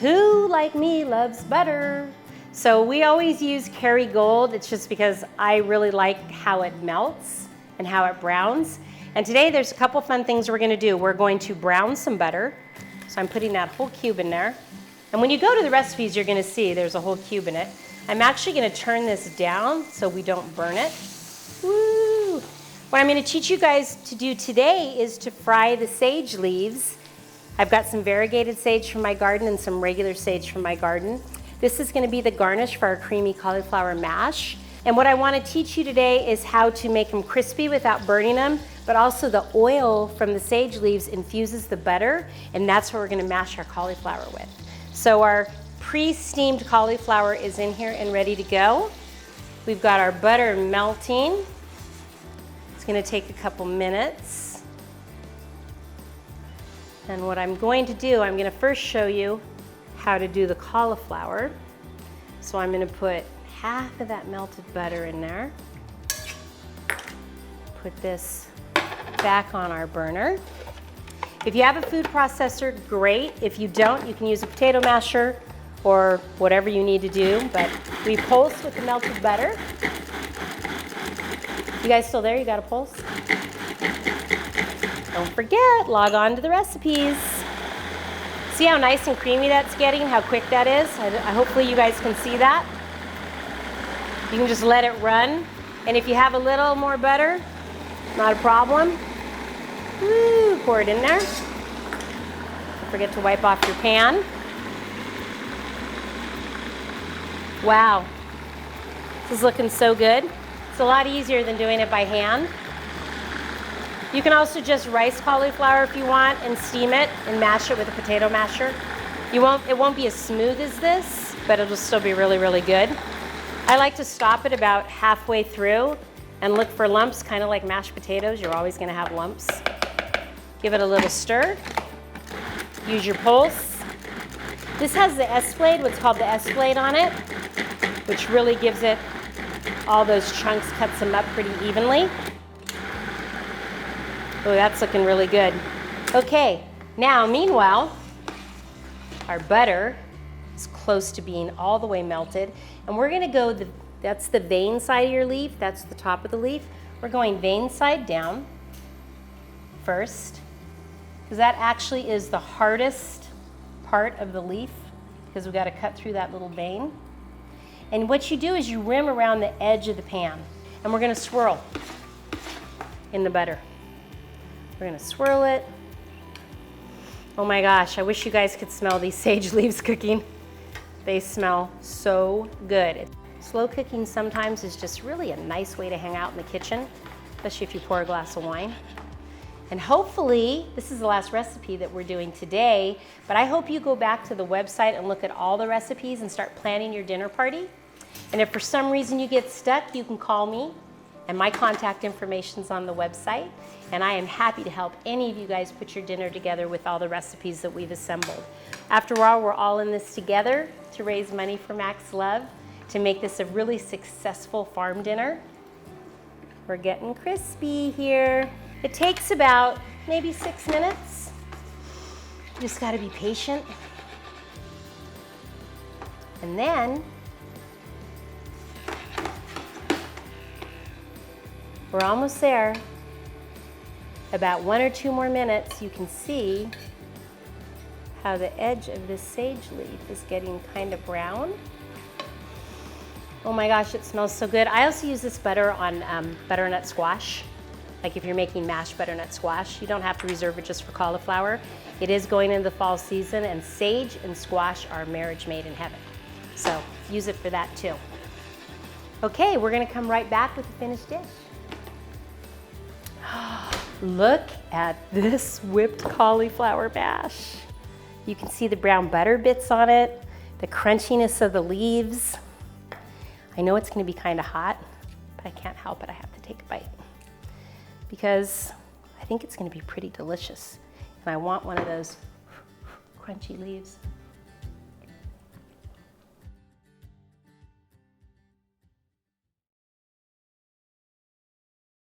who, like me, loves butter? So we always use Kerrygold. It's just because I really like how it melts and how it browns. And today there's a couple fun things we're gonna do. We're going to brown some butter. So I'm putting that whole cube in there. And when you go to the recipes, you're gonna see there's a whole cube in it. I'm actually gonna turn this down so we don't burn it. Woo! What I'm gonna teach you guys to do today is to fry the sage leaves. I've got some variegated sage from my garden and some regular sage from my garden. This is gonna be the garnish for our creamy cauliflower mash. And what I wanna teach you today is how to make them crispy without burning them, but also the oil from the sage leaves infuses the butter, and that's what we're gonna mash our cauliflower with. So our pre-steamed cauliflower is in here and ready to go. We've got our butter melting. It's gonna take a couple minutes. And what I'm going to do, I'm gonna first show you how to do the cauliflower. So I'm gonna put half of that melted butter in there. Put this back on our burner. If you have a food processor, great. If you don't, you can use a potato masher or whatever you need to do, but we pulse with the melted butter. You guys still there? You got a pulse? Don't forget, log on to the recipes. See how nice and creamy that's getting, how quick that is? Hopefully you guys can see that. You can just let it run. And if you have a little more butter, not a problem. Woo, pour it in there. Don't forget to wipe off your pan. Wow, this is looking so good. It's a lot easier than doing it by hand. You can also just rice cauliflower if you want and steam it and mash it with a potato masher. It won't be as smooth as this, but it'll still be really, really good. I like to stop it about halfway through and look for lumps, kind of like mashed potatoes. You're always gonna have lumps. Give it a little stir. Use your pulse. This has the S-blade, what's called the S-blade on it, which really gives it all those chunks, cuts them up pretty evenly. Oh, that's looking really good. Okay, now meanwhile, our butter is close to being all the way melted, and we're gonna go, that's the vein side of your leaf, that's the top of the leaf. We're going vein side down first, because that actually is the hardest part of the leaf, because we've got to cut through that little vein. And what you do is you rim around the edge of the pan, and we're gonna swirl in the butter. We're gonna swirl it. Oh my gosh, I wish you guys could smell these sage leaves cooking. They smell so good. Slow cooking sometimes is just really a nice way to hang out in the kitchen, especially if you pour a glass of wine. And hopefully, this is the last recipe that we're doing today, but I hope you go back to the website and look at all the recipes and start planning your dinner party. And if for some reason you get stuck, you can call me, and my contact information's on the website, and I am happy to help any of you guys put your dinner together with all the recipes that we've assembled. After all, we're all in this together to raise money for Max Love, to make this a really successful farm dinner. We're getting crispy here. It takes about maybe 6 minutes. You just gotta be patient. And then, we're almost there. About 1 or 2 more minutes, you can see how the edge of this sage leaf is getting kind of brown. Oh my gosh, it smells so good. I also use this butter on butternut squash. Like if you're making mashed butternut squash, you don't have to reserve it just for cauliflower. It is going into the fall season, and sage and squash are a marriage made in heaven. So use it for that too. Okay, we're gonna come right back with the finished dish. Look at this whipped cauliflower mash. You can see the brown butter bits on it, the crunchiness of the leaves. I know it's gonna be kind of hot, but I can't help it, I have to take a bite, because I think it's gonna be pretty delicious. And I want one of those crunchy leaves.